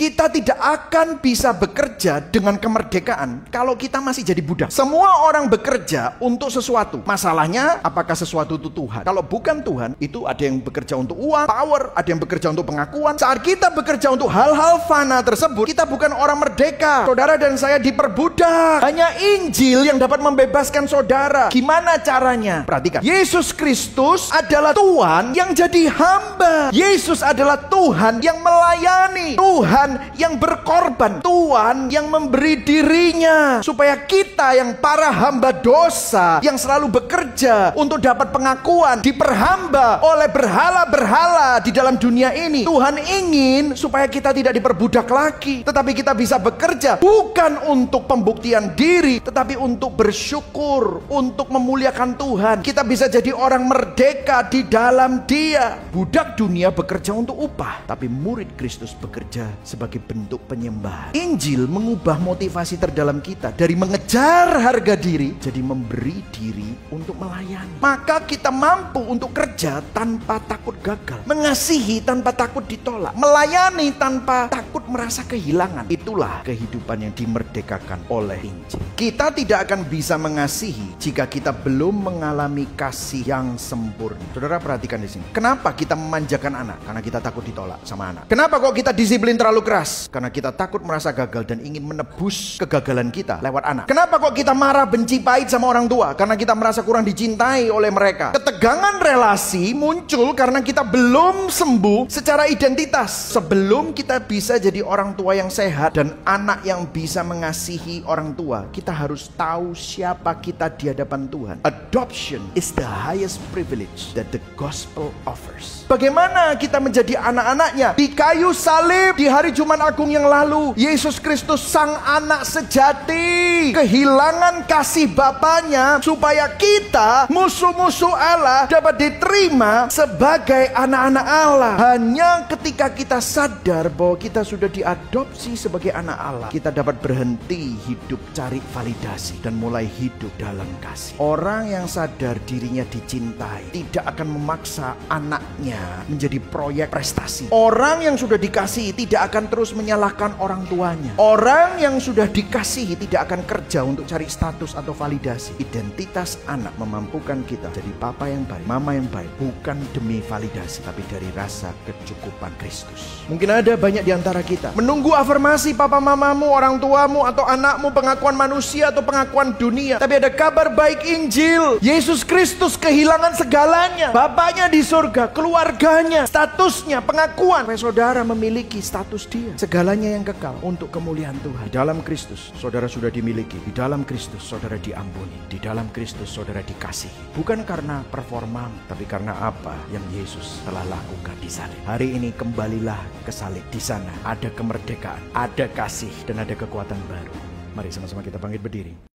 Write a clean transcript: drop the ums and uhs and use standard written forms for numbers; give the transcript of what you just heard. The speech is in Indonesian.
Kita tidak akan bisa bekerja dengan kemerdekaan kalau kita masih jadi budak. Semua orang bekerja untuk sesuatu. Masalahnya, apakah sesuatu itu Tuhan? Kalau bukan Tuhan, itu ada yang bekerja untuk uang, power, ada yang bekerja untuk pengakuan. Saat kita bekerja untuk hal-hal fana tersebut, kita bukan orang merdeka. Saudara dan saya diperbudak. Hanya Injil yang dapat membebaskan saudara. Gimana caranya? Perhatikan. Yesus Kristus adalah Tuhan yang jadi hamba. Yesus adalah Tuhan yang melayani. Tuhan yang berkorban. Tuhan yang memberi dirinya. Supaya kita yang para hamba dosa, yang selalu bekerja untuk dapat pengakuan, diperhamba oleh berhala-berhala di dalam dunia ini. Tuhan ingin supaya kita tidak diperbudak lagi, tetapi kita bisa bekerja bukan untuk pembuktian diri, tetapi untuk bersyukur, untuk memuliakan Tuhan. Kita bisa jadi orang merdeka di dalam Dia. Budak dunia bekerja untuk upah, tapi murid Kristus bekerja sebagai bentuk penyembahan. Injil mengubah motivasi terdalam kita dari mengejar harga diri jadi memberi diri untuk melayani. Maka kita mampu untuk kerja tanpa takut gagal, mengasihi tanpa takut ditolak, melayani tanpa takut merasa kehilangan. Itulah kehidupan yang dimerdekakan oleh Injil. Kita tidak akan bisa mengasihi jika kita belum mengalami kasih yang sempurna. Saudara perhatikan di sini. Kenapa kita memanjakan anak? Karena kita takut ditolak sama anak. Kenapa kok kita disiplin terlalu keras? Karena kita takut merasa gagal dan ingin menebus kegagalan kita lewat anak. Kenapa kok kita marah, benci, pahit sama orang tua? Karena kita merasa kurang dicintai oleh mereka. Ketegangan relasi muncul karena kita belum sembuh secara identitas. Sebelum kita bisa jadi orang tua yang sehat dan anak yang bisa mengasihi orang tua, kita harus tahu siapa kita di hadapan Tuhan. Adoption is the highest privilege that the gospel offers. Bagaimana kita menjadi anak-anaknya? Di kayu salib di hari Jumat Agung yang lalu, Yesus Kristus sang anak sejati kehilangan kasih Bapanya supaya kita musuh-musuh Allah dapat diterima sebagai anak-anak Allah. Hanya ketika kita sadar bahwa kita sudah diadopsi sebagai anak Allah, kita dapat berhenti hidup cari validasi dan mulai hidup dalam kasih. Orang yang sadar dirinya dicintai tidak akan memaksa anaknya menjadi proyek prestasi. Orang yang sudah dikasihi tidak akan terus menyalahkan orang tuanya. Orang yang sudah dikasihi tidak akan kerja untuk cari status atau validasi. Identitas anak memampukan kita jadi papa yang baik, mama yang baik, bukan demi validasi, tapi dari rasa kecukupan Kristus. Mungkin ada banyak di antara kita menunggu afirmasi papa mamamu, orang tuamu, atau anakmu, pengakuan manusia atau pengakuan dunia. Tapi ada kabar baik Injil. Yesus Kristus kehilangan segalanya. Bapaknya di surga, keluarganya, statusnya, pengakuan. Supaya saudara memiliki status dia. Segalanya yang kekal untuk kemuliaan Tuhan. Di dalam Kristus saudara sudah dimiliki. Di dalam Kristus saudara diampuni. Di dalam Kristus saudara dikasihi. Bukan karena performa, tapi karena apa yang Yesus telah lakukan di salib. Hari ini kembalilah ke salib. Di sana ada kemerdekaan, ada kasih, dan ada kekuatan baru. Mari sama-sama kita bangkit berdiri.